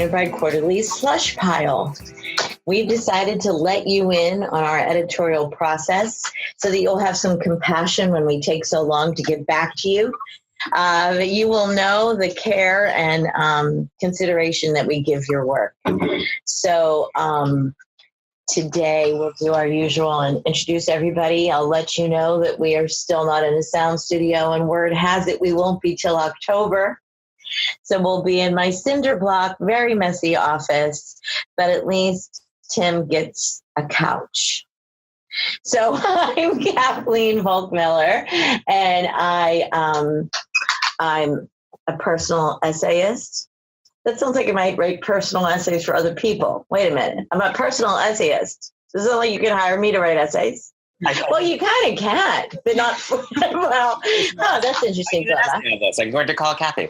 Painted Bride Quarterly's slush pile. We've decided to let you in on our editorial process so that you'll have some compassion when we take so long to get back to you. You will know the care and consideration that we give your work. So today we'll do our usual and introduce everybody. I'll let you know that we are still not in a sound studio, and word has it we won't be till October. So we'll be in my cinder block, very messy office, but at least Tim gets a couch. So I'm Kathleen Volkmiller, and I'm a personal essayist. That sounds like I might write personal essays for other people. Wait a minute. I'm a personal essayist. Does it like you can hire me to write essays? Well, you kind of can, but not for, well, oh, that's interesting. I'm going to call Kathy.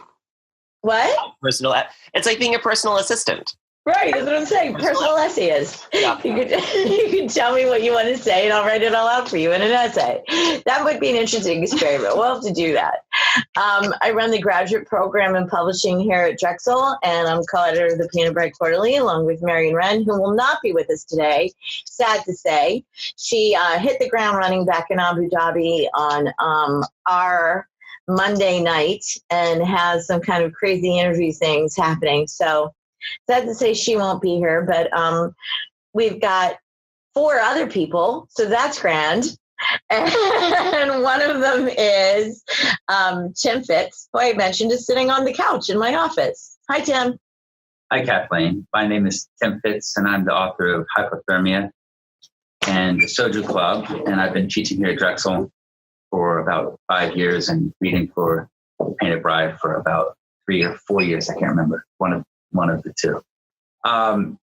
What? It's like being a personal assistant. Right, that's what I'm saying. Personal essayist. Yeah. You can tell me what you want to say, and I'll write it all out for you in an essay. That would be an interesting experiment. We'll have to do that. I run the graduate program in publishing here at Drexel, and I'm co-editor of the Painted Bride Quarterly, along with Marion Wren, who will not be with us today. Sad to say. She hit the ground running back in Abu Dhabi on our Monday night and has some kind of crazy interview things happening. So sad to say she won't be here, but we've got 4 other people, so that's grand. And one of them is Tim Fitz, who I mentioned is sitting on the couch in my office. Hi, Tim. Hi, Kathleen. My name is Tim Fitz, and I'm the author of Hypothermia and the Soju Club, and I've been teaching here at Drexel for about 5 years and reading for Painted Bride for about 3 or 4 years. I can't remember. One of the two. And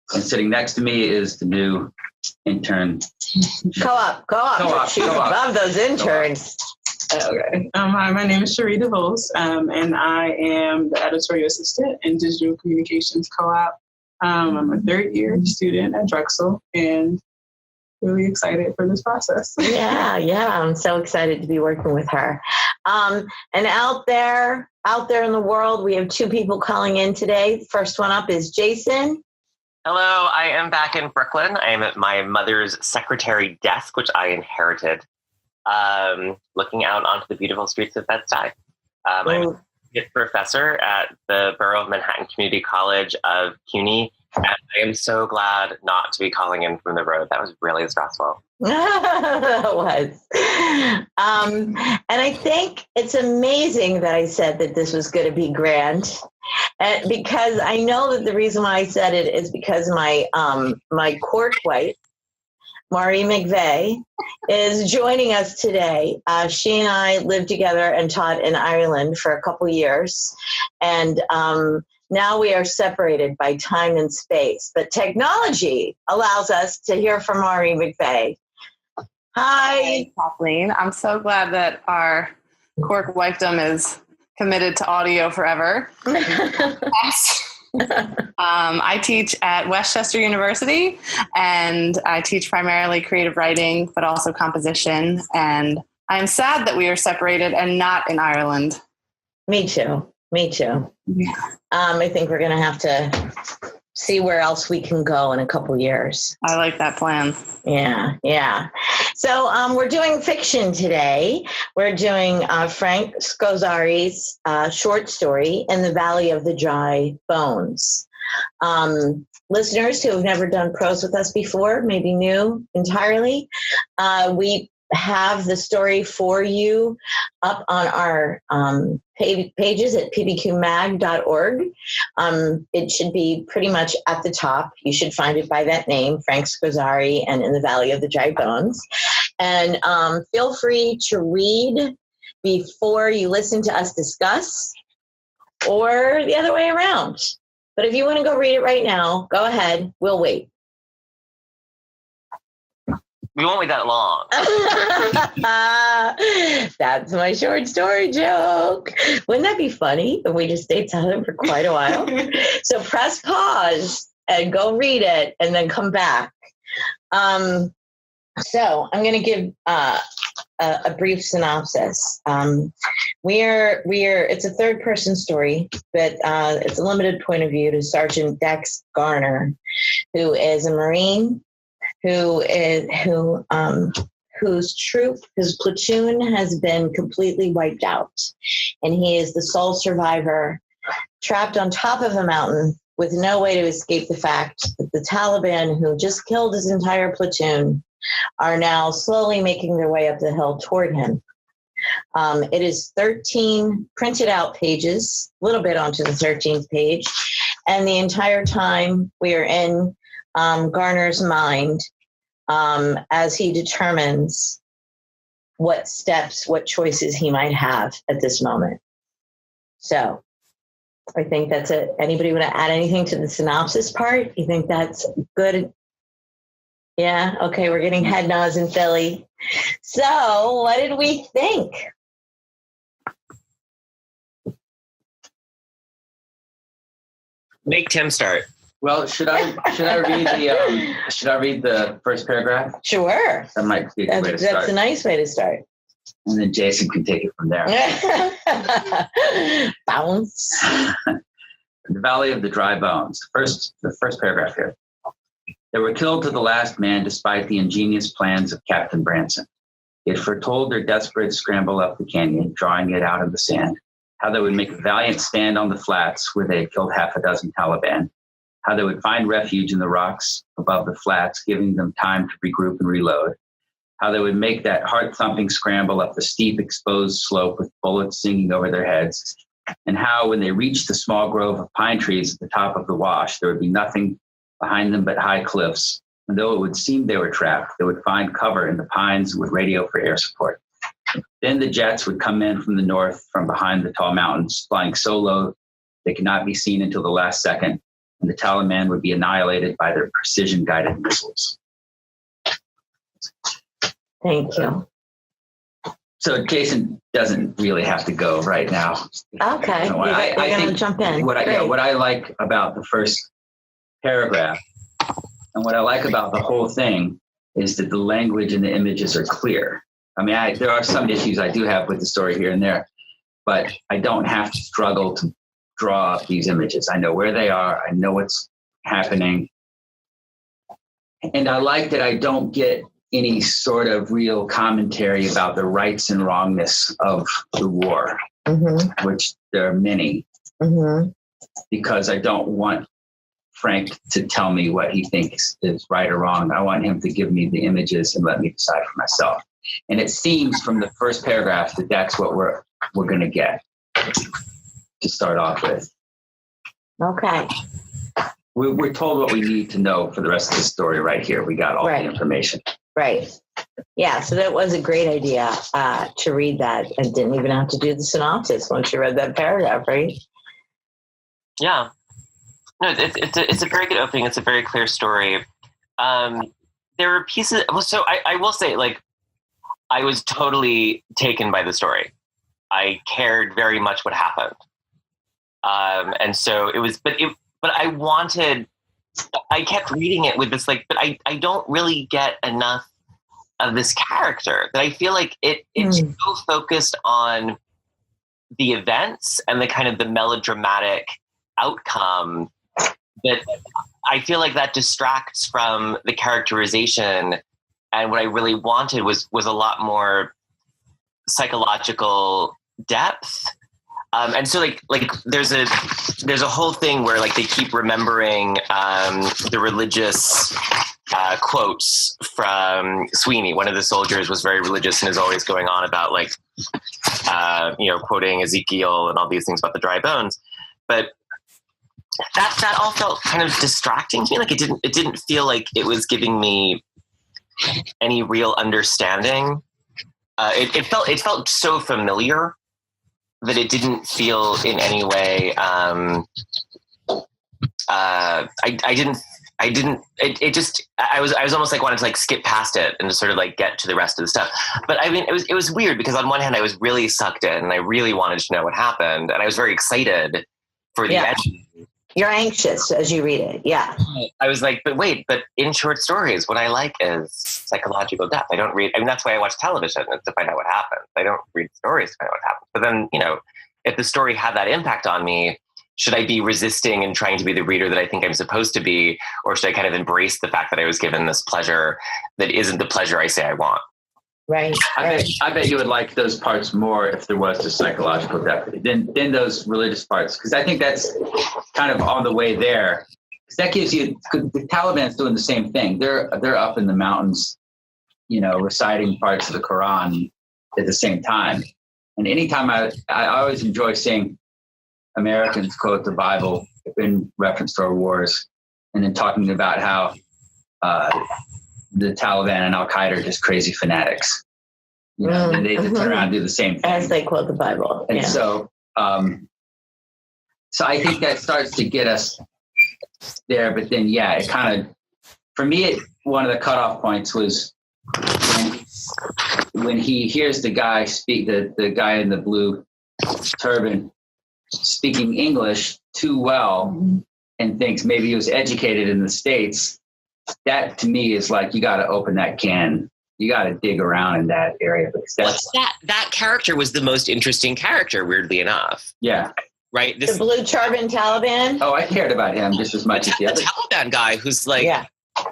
sitting next to me is the new intern. Co-op. Love those interns. Okay. Hi, my name is Cherie DeVos, and I am the editorial assistant in Digital Communications Co-op. I'm a 3rd year student at Drexel, and really excited for this process. Yeah, I'm so excited to be working with her. And out there in the world, we have 2 people calling in today. First one up is Jason. Hello, I am back in Brooklyn. I am at my mother's secretary desk, which I inherited, looking out onto the beautiful streets of Bed-Stuy. I'm a professor at the Borough of Manhattan Community College of CUNY, and I am so glad not to be calling in from the road. That was really stressful. That was. And I think it's amazing that I said that this was going to be grand. Because I know that the reason why I said it is because my court wife, Marie McVeigh, is joining us today. She and I lived together and taught in Ireland for a couple years. And now we are separated by time and space. But technology allows us to hear from Marie McVeigh. Hi, Kathleen. I'm so glad that our cork wifedom is committed to audio forever. I teach at Westchester University, and I teach primarily creative writing, but also composition. And I'm sad that we are separated and not in Ireland. Me too. Yeah. I think we're going to have to see where else we can go in a couple years. I like that plan. Yeah. So we're doing fiction today. We're doing Frank Scozzari's short story, In the Valley of the Dry Bones. Listeners who have never done prose with us before, maybe new entirely, we have the story for you up on our pages at pbqmag.org. It should be pretty much at the top. You should find it by that name, Frank Scozzari and In the Valley of the Dry Bones. And feel free to read before you listen to us discuss, or the other way around. But if you want to go read it right now, go ahead. We'll wait. We won't wait that long. That's my short story joke. Wouldn't that be funny if we just stayed silent for quite a while? So press pause and go read it and then come back. So I'm going to give a a brief synopsis. It's a third person story, but it's a limited point of view to Sergeant Dax Garner, who is a Marine, whose troop, his platoon has been completely wiped out. And he is the sole survivor, trapped on top of a mountain with no way to escape the fact that the Taliban, who just killed his entire platoon, are now slowly making their way up the hill toward him. It is 13 printed out pages, a little bit onto the 13th page. And the entire time we are in Garner's mind as he determines what steps, what choices he might have at this moment. So I think that's it. Anybody want to add anything to the synopsis part? You think that's good? Yeah. Okay. We're getting head nods in Philly. So what did we think? Make Tim start. Well, should I read the first paragraph? Sure. That might be a good way to start. That's a nice way to start. And then Jason can take it from there. Bounce. The Valley of the Dry Bones. The first paragraph here. They were killed to the last man despite the ingenious plans of Captain Branson. He had foretold their desperate scramble up the canyon, drawing it out of the sand, how they would make a valiant stand on the flats where they had killed half a dozen Taliban, how they would find refuge in the rocks above the flats, giving them time to regroup and reload, how they would make that heart-thumping scramble up the steep, exposed slope with bullets singing over their heads, and how when they reached the small grove of pine trees at the top of the wash, there would be nothing behind them but high cliffs, and though it would seem they were trapped, they would find cover in the pines and would radio for air support. Then the jets would come in from the north, from behind the tall mountains, flying so low they could not be seen until the last second, and the Taliban would be annihilated by their precision-guided missiles. Thank you. So Jason doesn't really have to go right now. Okay, So I think think jump in. what I like about the first paragraph and what I like about the whole thing is that the language and the images are clear. I mean, there are some issues I do have with the story here and there, but I don't have to struggle to draw up these images. I know where they are. I know what's happening. And I like that I don't get any sort of real commentary about the rights and wrongness of the war, which there are many, because I don't want Frank to tell me what he thinks is right or wrong. I want him to give me the images and let me decide for myself. And it seems from the first paragraph that that's what we're going to get to start off with. Okay. We're told what we need to know for the rest of the story right here. We got all the information. Right. Yeah. So that was a great idea to read that and didn't even have to do the synopsis once you read that paragraph, right? Yeah. No, it's a very good opening. It's a very clear story. There were pieces. So I will say, like, I was totally taken by the story. I cared very much what happened. And so it was, but I kept reading it with this, like, but I don't really get enough of this character, that I feel like it's so focused on the events and the kind of the melodramatic outcome that I feel like that distracts from the characterization. And what I really wanted was a lot more psychological depth. And so like there's a whole thing where, like, they keep remembering the religious quotes from Sweeney. One of the soldiers was very religious and is always going on about, like, quoting Ezekiel and all these things about the dry bones. But that all felt kind of distracting to me. Like, it didn't feel like it was giving me any real understanding. It felt so familiar that it didn't feel in any way. I was almost like wanted to, like, skip past it and just sort of, like, get to the rest of the stuff. But I mean, it was weird because on one hand I was really sucked in and I really wanted to know what happened and I was very excited for the ending. You're anxious as you read it. Yeah. I was like, but in short stories, what I like is psychological depth. I don't read, I mean, that's why I watch television, is to find out what happens. I don't read stories to find out what happens. But then, if the story had that impact on me, should I be resisting and trying to be the reader that I think I'm supposed to be? Or should I kind of embrace the fact that I was given this pleasure that isn't the pleasure I say I want? Right. I bet you would like those parts more if there was the psychological depth than those religious parts, because I think that's kind of on the way there. Because that gives you, the Taliban's doing the same thing. They're up in the mountains, reciting parts of the Quran at the same time. And anytime I always enjoy seeing Americans quote the Bible in reference to our wars, and then talking about how the Taliban and Al Qaeda are just crazy fanatics. And they turn around and do the same thing as they quote the Bible. And so I think that starts to get us there. But then, it kind of, for me, one of the cutoff points was when he hears the guy speak, the guy in the blue turban speaking English too well, and thinks maybe he was educated in the States. That to me is like, you got to open that can. You got to dig around in that area. Because that character was the most interesting character, weirdly enough. Yeah. Right. The blue turban Taliban. Oh, I cared about him just as much as the other. Taliban guy who's like,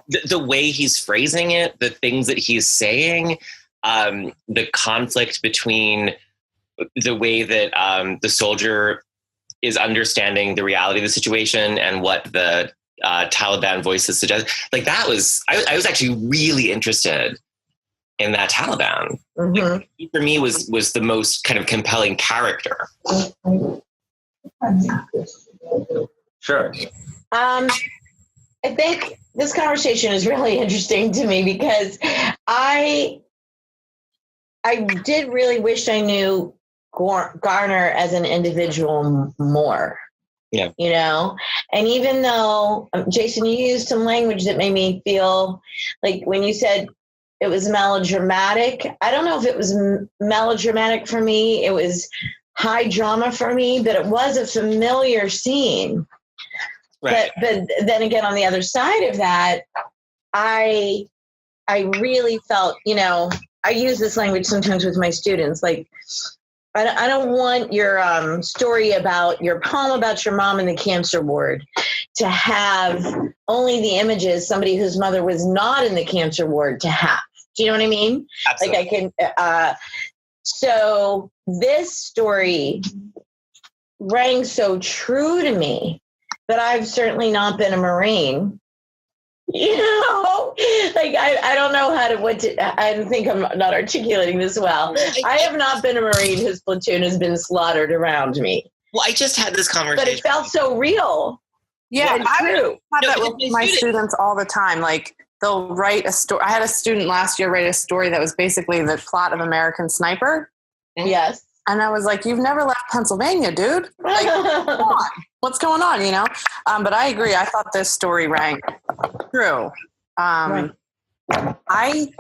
the way he's phrasing it, the things that he's saying, the conflict between the way that the soldier is understanding the reality of the situation and what the Taliban voices suggest. Like that was, I was actually really interested in that Taliban. Like, for me was the most kind of compelling character. Sure. I think this conversation is really interesting to me because I did really wish I knew Garner as an individual more. Yeah. And even though, Jason, you used some language that made me feel like when you said it was melodramatic, I don't know if it was melodramatic for me. It was high drama for me, but it was a familiar scene. Right. But then again, on the other side of that, I really felt, I use this language sometimes with my students, like, I don't want your story about your poem about your mom in the cancer ward to have only the images somebody whose mother was not in the cancer ward to have. Do you know what I mean? Absolutely. Like I can. So this story rang so true to me, but I've certainly not been a Marine. Like I don't know I think I'm not articulating this well. I have not been a Marine whose platoon has been slaughtered around me. Well, I just had this conversation. But it felt so real. Yeah, I have that with my students all the time. Like they'll write a story. I had a student last year write a story that was basically the plot of American Sniper. Yes. And I was like, you've never left Pennsylvania, dude. Like, come on. What's going on, But I agree. I thought this story rang true. Right. I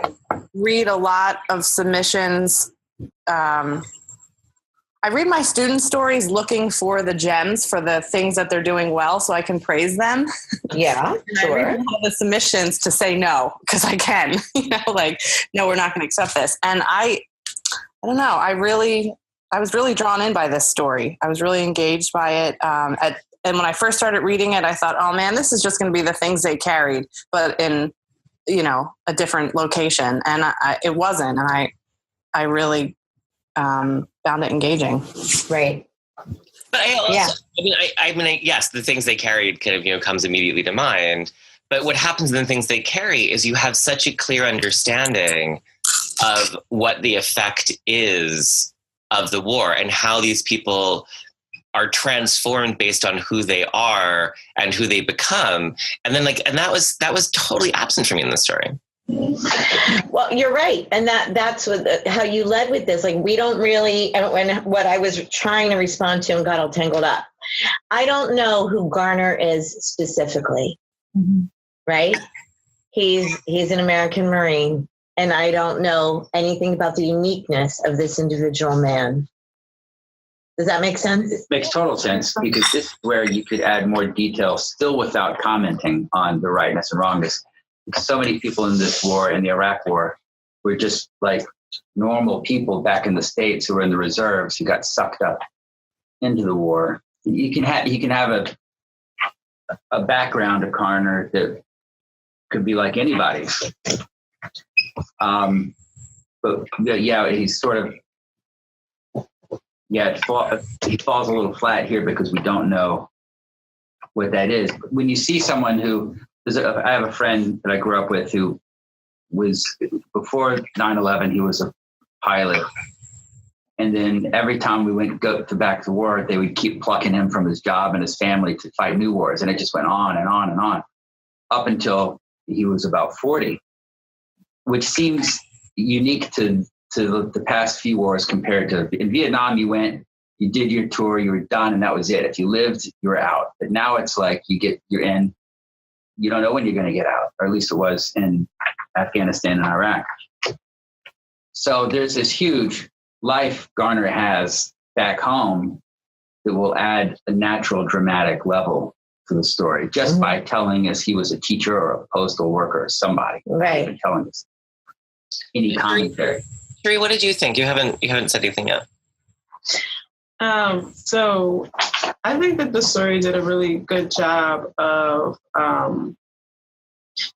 read a lot of submissions. I read my student stories looking for the gems, for the things that they're doing well so I can praise them. Yeah, sure. I read all the submissions to say no, because I can. No, we're not going to accept this. And I don't know. I was really drawn in by this story. I was really engaged by it. And when I first started reading it, I thought, oh man, this is just going to be the things they carried, but in, a different location. And it wasn't. And I really found it engaging. Right. But I also, yes, the things they carried kind of, comes immediately to mind. But what happens in the things they carry is you have such a clear understanding of what the effect is of the war and how these people are transformed based on who they are and who they become. And then that was totally absent from me in the story. Well, you're right. And that's how you led with this. Like, we don't really, and what I was trying to respond to and got all tangled up. I don't know who Garner is specifically, right? He's an American Marine. And I don't know anything about the uniqueness of this individual man. Does that make sense? It makes total sense, because this is where you could add more detail still without commenting on the rightness and wrongness. Because so many people in this war, in the Iraq War, were just like normal people back in the States who were in the reserves who got sucked up into the war. You can have a background of Garner that could be like anybody's. But yeah, he's sort of, he falls a little flat here because we don't know what that is. But when you see someone I have a friend that I grew up with who was, before 9/11, he was a pilot. And then every time we went back to war, they would keep plucking him from his job and his family to fight new wars. And it just went on and on and on up until he was about 40, which seems unique to the past few wars compared to in Vietnam. You went, you did your tour, you were done, and that was it. If you lived, you were out. But now it's like you're in, you don't know when you're going to get out, or at least it was in Afghanistan and Iraq. So there's this huge life Garner has back home that will add a natural dramatic level to the story just by telling us he was a teacher or a postal worker or somebody. Right. Telling us any commentary. Sheree, what did you think? You haven't said anything yet. So I think that the story did a really good job of,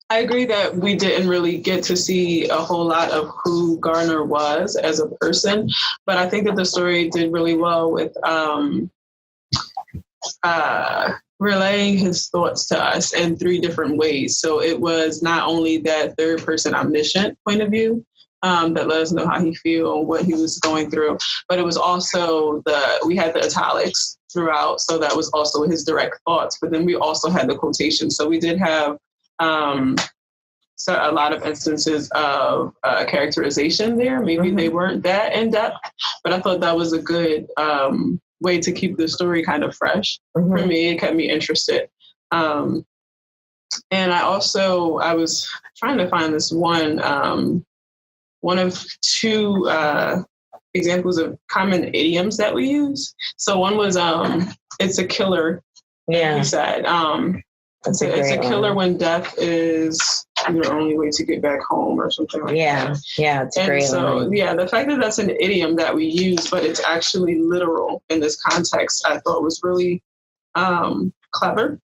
I agree that we didn't really get to see a whole lot of who Garner was as a person, but I think that the story did really well with relaying his thoughts to us in 3 different ways. So it was not only that third person omniscient point of view that let us know how he feel and what he was going through, but it was also we had the italics throughout. So that was also his direct thoughts, but then we also had the quotations. So we did have a lot of instances of characterization there. Maybe they weren't that in depth, but I thought that was a good way to keep the story kind of fresh. For me. It kept me interested. And I was trying to find this one of 2 examples of common idioms that we use. So one was, it's a killer. Yeah. He said, it's a killer when death is your only way to get back home or something like that. Yeah, it's a great one. The fact that that's an idiom that we use, but it's actually literal in this context, I thought was really clever.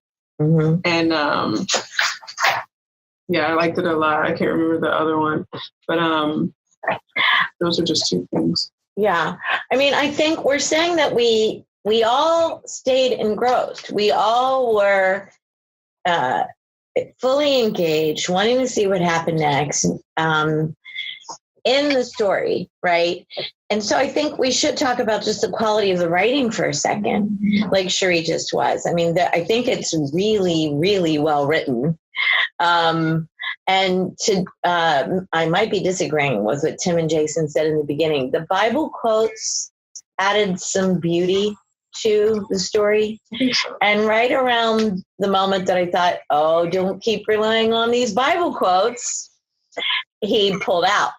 And I liked it a lot. I can't remember the other one, but those are just 2 things. Yeah. I mean, I think we're saying that we all stayed engrossed. We all were fully engaged, wanting to see what happened next in the story, right? And so I think we should talk about just the quality of the writing for a second, like Sheree just was. I mean, I think it's really, really well written. And I might be disagreeing with what Tim and Jason said in the beginning. The Bible quotes added some beauty to the story. And right around the moment that I thought, oh, don't keep relying on these Bible quotes, he pulled out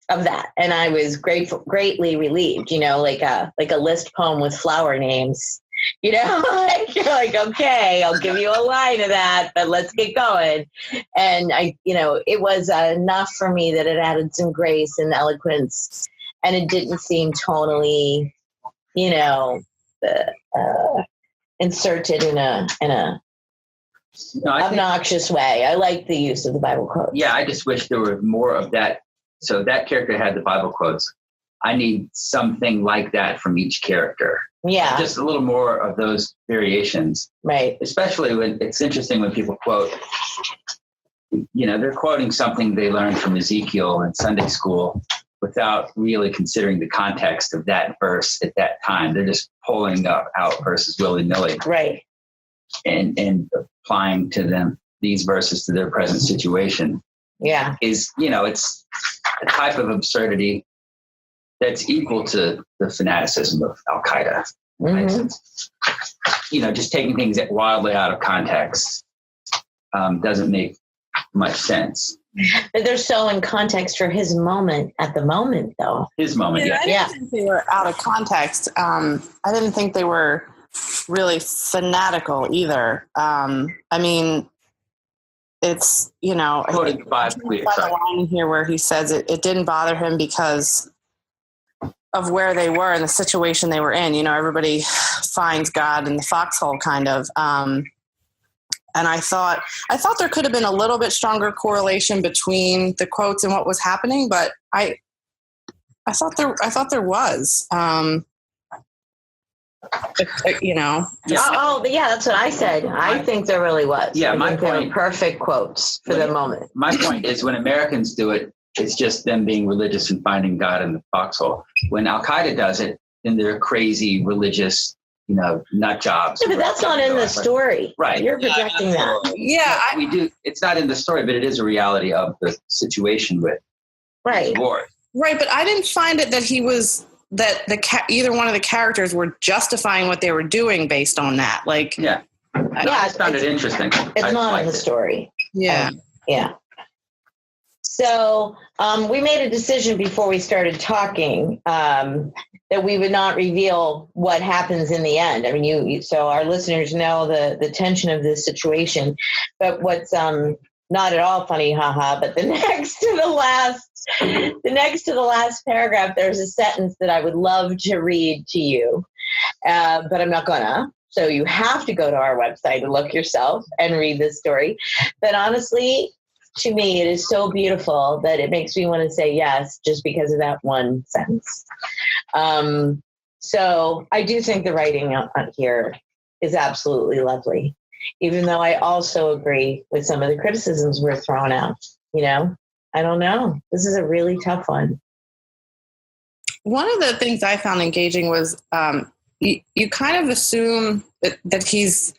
of that. And I was greatly relieved, like a list poem with flower names, you're like, okay, I'll give you a line of that, but let's get going. And it was enough for me that it added some grace and eloquence, and it didn't seem totally, inserted in a obnoxious way. I like the use of the Bible quotes. Yeah, I just wish there were more of that. So that character had the Bible quotes. I need something like that from each character. Yeah. Just a little more of those variations. Right. Especially when it's interesting when people quote, they're quoting something they learned from Ezekiel in Sunday school without really considering the context of that verse at that time. They're just pulling out verses willy-nilly. Right. And applying to them these verses to their present situation. Yeah. It's a type of absurdity that's equal to the fanaticism of Al-Qaeda. Just taking things wildly out of context doesn't make much sense. But they're so in context for his moment at the moment, though. His moment, yeah. I didn't think they were out of context. I didn't think they were really fanatical either. I mean, it's, you know, I think the line here where he says it didn't bother him because of where they were and the situation they were in. You know, everybody finds God in the foxhole kind of. And I thought there could have been a little bit stronger correlation between the quotes and what was happening, but I thought there was. You know. That's what I said. I think there really was. Yeah, my point. Perfect quotes for the moment. My point is, when Americans do it, it's just them being religious and finding God in the foxhole. When Al Qaeda does it, then they're crazy religious, you know, nut jobs. Yeah, but that's not in the story. Right. You're projecting that. Yeah. We do. It's not in the story, but it is a reality of the situation with war. Right. But I didn't find it that he was, that either one of the characters were justifying what they were doing based on that. Like, yeah. I found it interesting. It's not in the story. Yeah. Yeah. So we made a decision before we started talking that we would not reveal what happens in the end. I mean, so our listeners know the tension of this situation. But what's not at all funny, haha, but the next to the last paragraph, there's a sentence that I would love to read to you, but I'm not gonna. So you have to go to our website and look yourself and read this story. But honestly, to me, it is so beautiful that it makes me want to say yes, just because of that one sentence. So I do think the writing on here is absolutely lovely, even though I also agree with some of the criticisms we're throwing out. You know, I don't know. This is a really tough one. One of the things I found engaging was you kind of assume that he's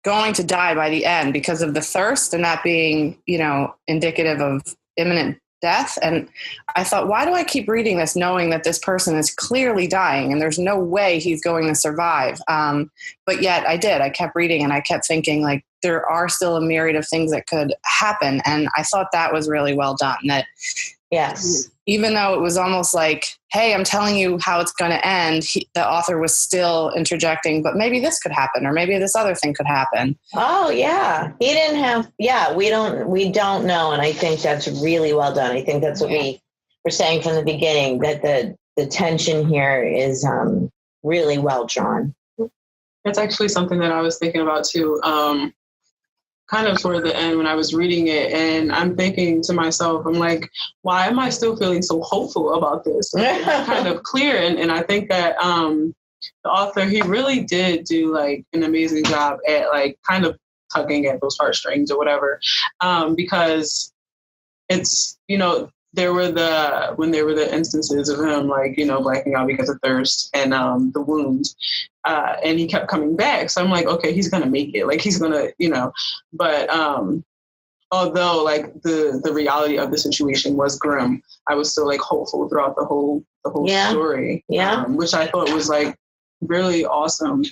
going to die by the end because of the thirst and that being, you know, indicative of imminent death. And I thought, why do I keep reading this knowing that this person is clearly dying and there's no way he's going to survive? But yet I did. I kept reading and I kept thinking, like, there are still a myriad of things that could happen. And I thought that was really well done. That, yes, even though it was almost like, hey, I'm telling you how it's going to end, the author was still interjecting, but maybe this could happen, or maybe this other thing could happen. Oh yeah. He didn't have, we don't know. And I think that's really well done. I think that's what we were saying from the beginning, that the tension here is really well drawn. That's actually something that I was thinking about too. Kind of toward the end when I was reading it, and I'm thinking to myself, I'm like, why am I still feeling so hopeful about this? It's kind of clear. And I think that the author, he really did do like an amazing job at like kind of tugging at those heartstrings or whatever. Because it's, you know, there were the instances of him, like, you know, blacking out because of thirst and the wounds. And he kept coming back. So I'm like, okay, he's going to make it. Like, he's going to, you know, but although like the reality of the situation was grim, I was still like hopeful throughout the whole story. Yeah. Which I thought was like really awesome. I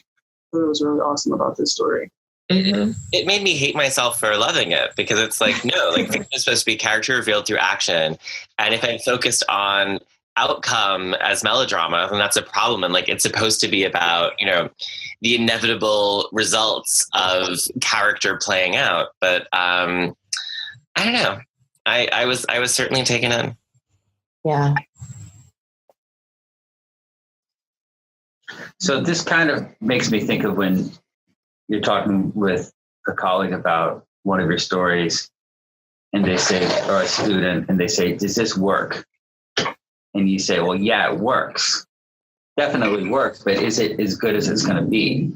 thought it was really awesome about this story. It made me hate myself for loving it, because it's like, no, like fiction is supposed to be character revealed through action. And if I'm focused on outcome as melodrama, then that's a problem. And like, it's supposed to be about, you know, the inevitable results of character playing out. But I don't know. I was certainly taken in. Yeah. So this kind of makes me think of when you're talking with a colleague about one of your stories, and they say, or a student, and they say, does this work? And you say, well, yeah, it works. Definitely works, but is it as good as it's going to be?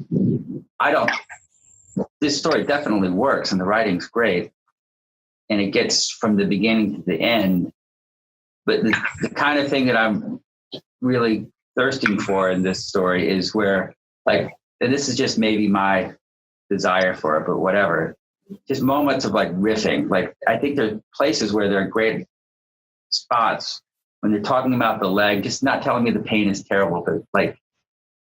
This story definitely works, and the writing's great, and it gets from the beginning to the end. But the kind of thing that I'm really thirsting for in this story is where, like, and this is just maybe my desire for it, but whatever, just moments of like riffing. Like, I think there are places where there are great spots when they're talking about the leg, just not telling me the pain is terrible, but like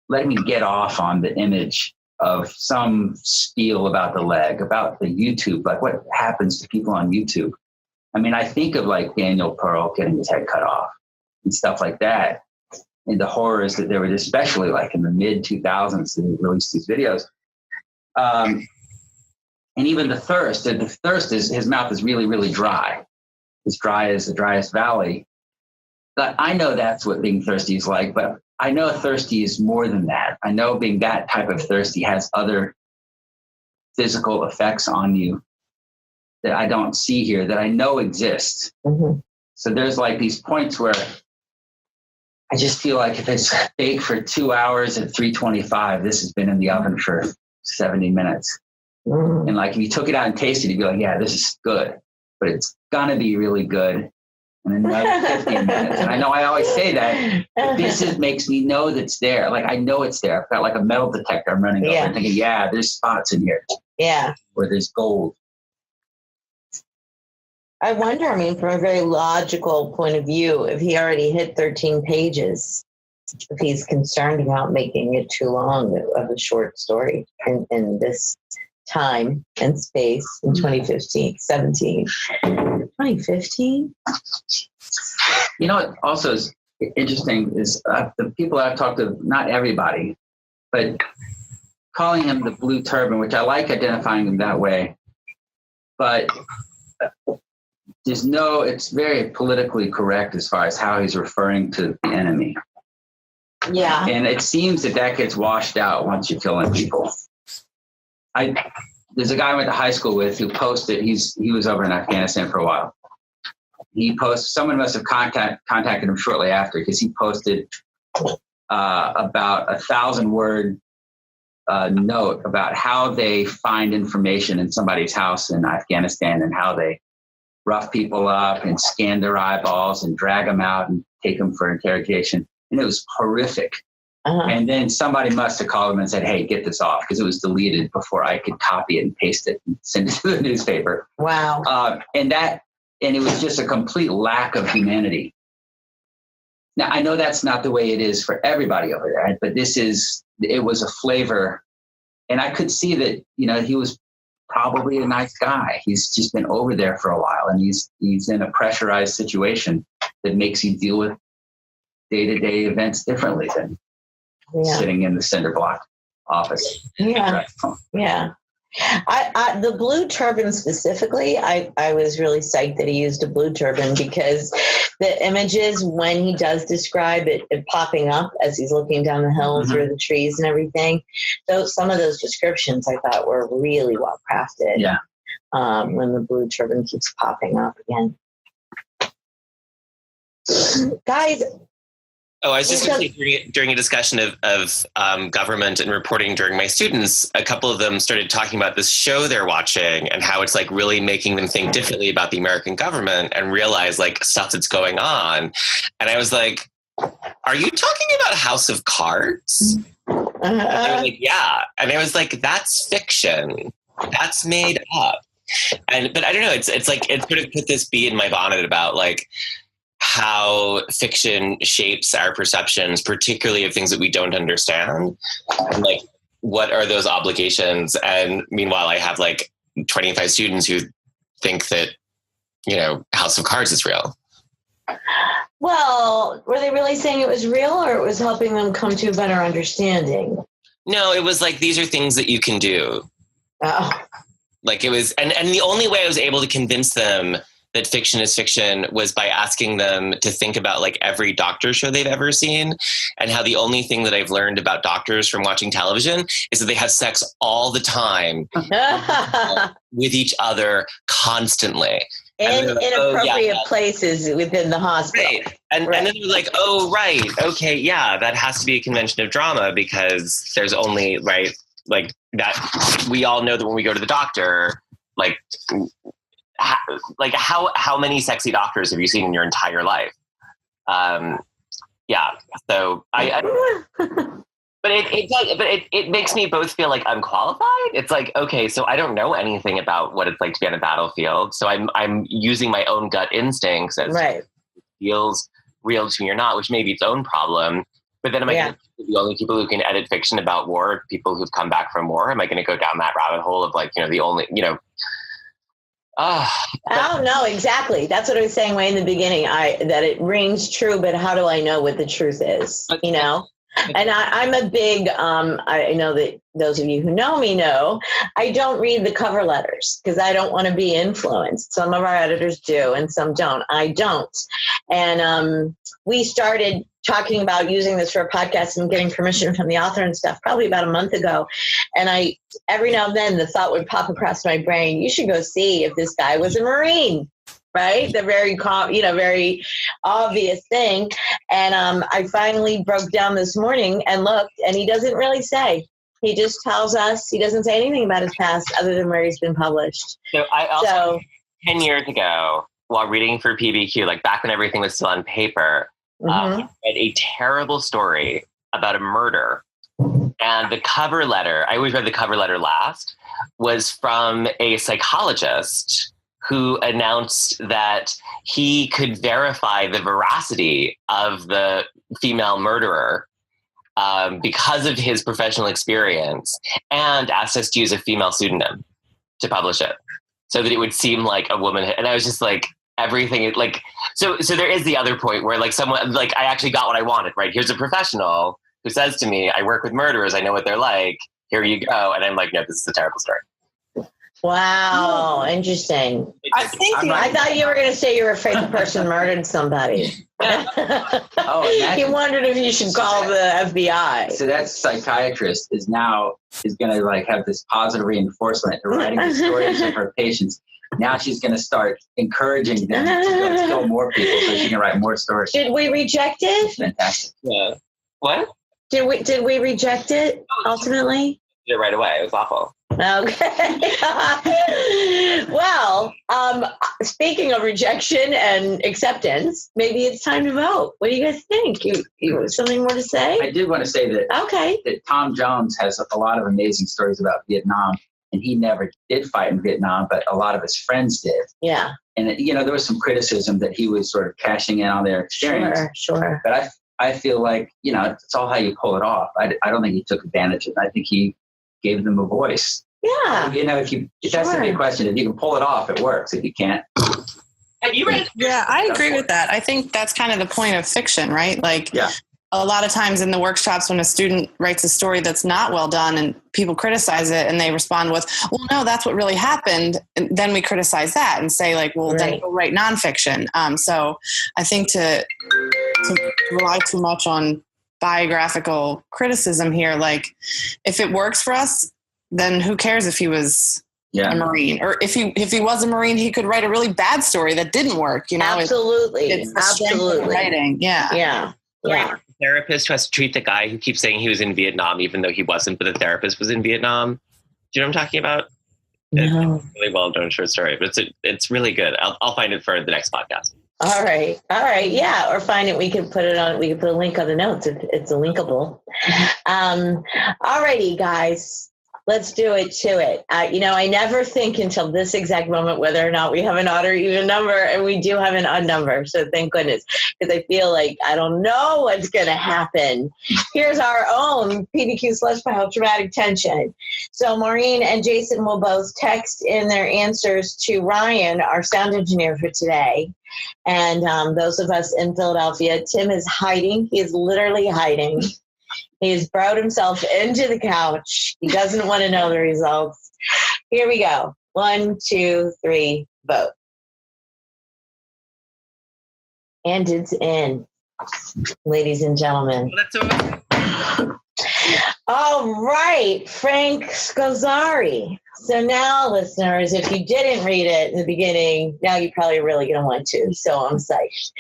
letting me get off on the image of some spiel about the leg, about the YouTube, like what happens to people on YouTube. I mean, I think of like Daniel Pearl getting his head cut off and stuff like that. And the horrors that there were, especially like in the mid 2000s, they released these videos. And even the thirst is, his mouth is really, really dry. As dry as the driest valley. But I know that's what being thirsty is like, but I know thirsty is more than that. I know being that type of thirsty has other physical effects on you that I don't see here, that I know exist. Mm-hmm. So there's like these points where I just feel like if it's baked for 2 hours at 325, this has been in the oven for 70 minutes. Mm. And like if you took it out and tasted it, you'd be like, yeah, this is good, but it's gonna be really good in another 15 minutes. And I know I always say that, but this makes me know that it's there. Like I know it's there. I've got like a metal detector I'm running over and thinking, yeah, there's spots in here. Yeah. Where there's gold. I wonder, I mean, from a very logical point of view, if he already hit 13 pages, if he's concerned about making it too long of a short story in this time and space in 2015, 2015. You know what also is interesting is the people I've talked to, not everybody, but calling him the Blue Turban, which I like identifying him that way, but it's very politically correct as far as how he's referring to the enemy. Yeah. And it seems that gets washed out once you're killing people. There's a guy I went to high school with who posted, he was over in Afghanistan for a while. He posted, someone must have contacted him shortly after, because he posted about 1,000-word note about how they find information in somebody's house in Afghanistan and how they rough people up and scan their eyeballs and drag them out and take them for interrogation. And it was horrific. Uh-huh. And then somebody must have called him and said, hey, get this off, because it was deleted before I could copy it and paste it and send it to the newspaper. Wow. And it was just a complete lack of humanity. Now, I know that's not the way it is for everybody over there, but it was a flavor. And I could see that, he was probably a nice guy. He's just been over there for a while, and he's in a pressurized situation that makes you deal with day-to-day events differently than sitting in the cinder block office. Yeah. Yeah. The blue turban specifically, I was really psyched that he used a blue turban, because the images, when he does describe it popping up as he's looking down the hill mm-hmm. through the trees and everything, some of those descriptions I thought were really well crafted. Yeah. When the blue turban keeps popping up again. Guys. Oh, I was just going to say, during a discussion of government and reporting during my students, a couple of them started talking about this show they're watching and how it's like really making them think differently about the American government and realize like stuff that's going on. And I was like, are you talking about House of Cards? And they were like, yeah. And I was like, that's fiction. That's made up. But I don't know. It's like, it sort of put this bee in my bonnet about like, how fiction shapes our perceptions, particularly of things that we don't understand. And like, what are those obligations? And meanwhile, I have like 25 students who think that, House of Cards is real. Well, were they really saying it was real, or it was helping them come to a better understanding? No, it was like, these are things that you can do. Oh. Like it was, and the only way I was able to convince them that fiction is fiction was by asking them to think about like every doctor show they've ever seen, and how the only thing that I've learned about doctors from watching television is that they have sex all the time with each other constantly. In inappropriate places within the hospital. Right. And then they're like, oh, right. Okay. Yeah, that has to be a convention of drama, because there's only, right, like that. We all know that when we go to the doctor, how many sexy doctors have you seen in your entire life? Yeah. So but it makes me both feel like unqualified. It's like, okay, so I don't know anything about what it's like to be on a battlefield. So I'm using my own gut instincts as right. It feels real to me or not, which may be its own problem. But then am I going to be the only people who can edit fiction about war, people who've come back from war? Am I going to go down that rabbit hole of like, the only, Oh, no, exactly. That's what I was saying way in the beginning. That it rings true, but how do I know what the truth is? You know? And I'm a big, I know that those of you who know me know, I don't read the cover letters because I don't want to be influenced. Some of our editors do and some don't. I don't. And we started talking about using this for a podcast and getting permission from the author and stuff probably about a month ago. And every now and then the thought would pop across my brain, you should go see if this guy was a Marine. Right? The very, very obvious thing. And I finally broke down this morning and looked, and he doesn't really say. He just tells us, he doesn't say anything about his past other than where he's been published. So I also, 10 years ago, while reading for PBQ, like back when everything was still on paper, I read a terrible story about a murder. And the cover letter, I always read the cover letter last, was from a psychologist who announced that he could verify the veracity of the female murderer because of his professional experience, and asked us to use a female pseudonym to publish it so that it would seem like a woman. And I was just like, everything, like, so there is the other point where like someone, like I actually got what I wanted, right? Here's a professional who says to me, I work with murderers, I know what they're like, here you go. And I'm like, no, this is a terrible story. Wow, interesting. I thought you were going to say you were afraid the person murdered somebody. You wondered if you should call the FBI. So that psychiatrist is going to like have this positive reinforcement to writing the stories of her patients. Now she's going to start encouraging them to kill more people so she can write more stories. Did we reject it? Fantastic. Yeah. What? Did we reject it ultimately? Did it right away. It was awful. Okay. Well, speaking of rejection and acceptance, maybe it's time to vote. What do you guys think? You have something more to say? I did want to say that, that Tom Jones has a lot of amazing stories about Vietnam, and he never did fight in Vietnam, but a lot of his friends did. Yeah. And, there was some criticism that he was sort of cashing in on their experience. Sure. But I feel like, it's all how you pull it off. I don't think he took advantage of it. I think he gave them a voice. Yeah. If that's the big question. If you can pull it off, it works. If you can't. Have you read? Yeah, I agree with that. I think that's kind of the point of fiction, right? Like, a lot of times in the workshops when a student writes a story that's not well done and people criticize it and they respond with, well, no, that's what really happened. And then we criticize that and say like, well, then go write nonfiction. So I think to rely too much on biographical criticism here, like if it works for us, then who cares if he was a Marine, or if he was a Marine, he could write a really bad story that didn't work. Absolutely. It's the strength of writing. Yeah. The therapist who has to treat the guy who keeps saying he was in Vietnam, even though he wasn't, but the therapist was in Vietnam. Do you know what I'm talking about? No. It's a really well done short story, but it's really good. I'll find it for the next podcast. All right. Yeah. Or find it. We can put it on. We can put a link on the notes if it's a linkable. All righty, guys. Let's do it to it. I never think until this exact moment whether or not we have an odd or even number, and we do have an odd number. So thank goodness, because I feel like I don't know what's going to happen. Here's our own PBQ slush pile traumatic tension. So Maureen and Jason will both text in their answers to Ryan, our sound engineer for today. And those of us in Philadelphia, Tim is hiding. He is literally hiding. He's brought himself into the couch. He doesn't want to know the results. Here we go. 1, 2, 3, vote. And it's in, ladies and gentlemen. All right, Frank Scozzari. So now, listeners, if you didn't read it in the beginning, now you're probably really going to want to. So I'm psyched.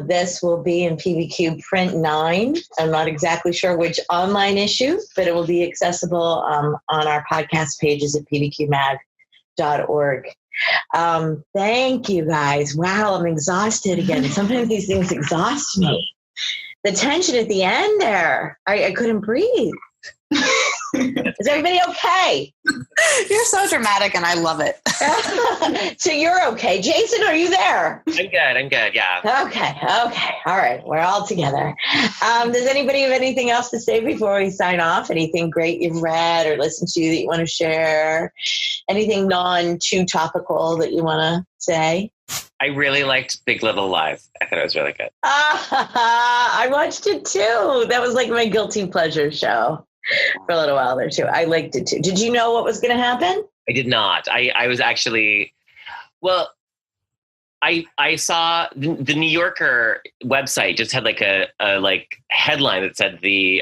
This will be in PBQ print 9. I'm not exactly sure which online issue, but it will be accessible on our podcast pages at pbqmag.org. Thank you, guys. Wow, I'm exhausted again. Sometimes these things exhaust me. The tension at the end there, I couldn't breathe. Is everybody okay? You're so dramatic and I love it. So you're okay. Jason, are you there? I'm good. Yeah. Okay. All right. We're all together. Does anybody have anything else to say before we sign off? Anything great you've read or listened to that you want to share? Anything non-too topical that you want to say? I really liked Big Little Lies. I thought it was really good. I watched it too. That was like my guilty pleasure show for a little while there too. I liked it too. Did you know what was going to happen? I did not. I was actually, well, I saw the New Yorker website just had like a headline that said the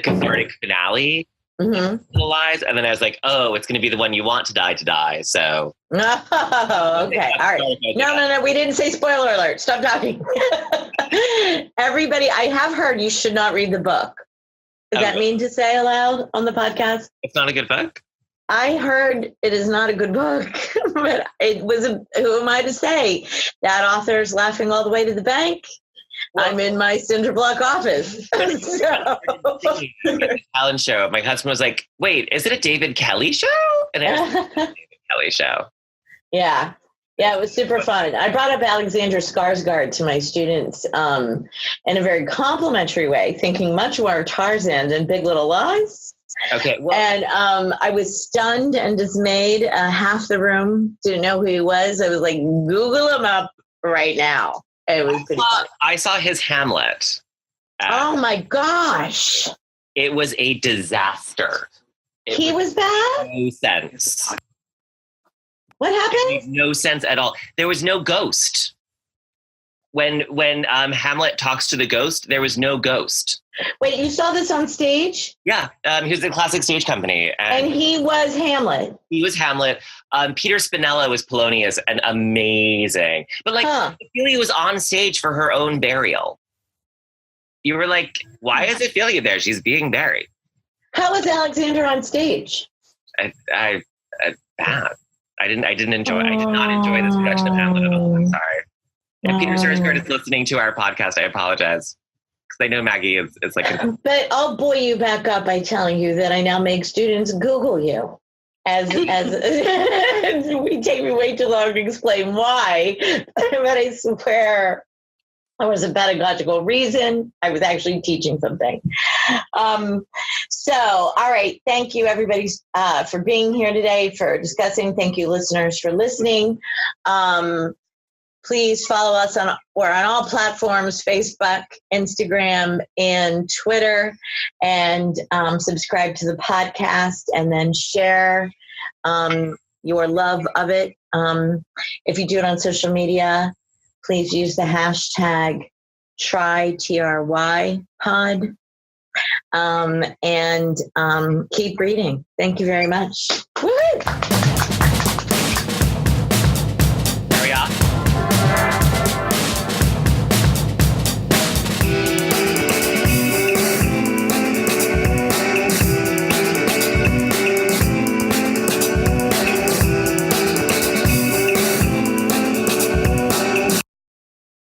cathartic finale. Mm-hmm. Little Lies, and then I was like, oh, it's going to be the one you want to die. So, oh, okay, all right. No, we didn't say spoiler alert. Stop talking. Everybody, I have heard you should not read the book. Is that mean to say aloud on the podcast? It's not a good book? I heard it is not a good book, but it was. Who am I to say? That author's laughing all the way to the bank. Well, I'm in my cinder block office. Talent show. My husband was like, wait, is it a David Kelly show? And it was a David Kelly show. Yeah, it was super fun. I brought up Alexander Skarsgård to my students in a very complimentary way, thinking much more Tarzan than Big Little Lies. Okay. Well, and I was stunned and dismayed. Half the room didn't know who he was. I was like, Google him up right now. It was pretty funny. I saw his Hamlet. Oh my gosh. It was a disaster. He was bad? No sense. What happened? It made no sense at all. There was no ghost. When Hamlet talks to the ghost, there was no ghost. Wait, you saw this on stage? Yeah, he was in Classic Stage Company. And he was Hamlet. He was Hamlet. Peter Spinella was Polonius, and amazing. But Ophelia was on stage for her own burial. You were like, why is Ophelia there? She's being buried. How was Alexander on stage? Bad. I did not enjoy this production of Hamlet at all. I'm sorry. If Peter Sarsgaard is listening to our podcast, I apologize. Because I know Maggie is like... But I'll buoy you back up by telling you that I now make students Google you. As we take me way too long to explain why. But I swear there was a pedagogical reason. I was actually teaching something. So, all right. Thank you, everybody, for being here today, for discussing. Thank you, listeners, for listening. Please follow us we're on all platforms, Facebook, Instagram, and Twitter, and subscribe to the podcast, and then share your love of it. If you do it on social media, please use the hashtag TRY pod, and keep reading. Thank you very much. Woo-hoo!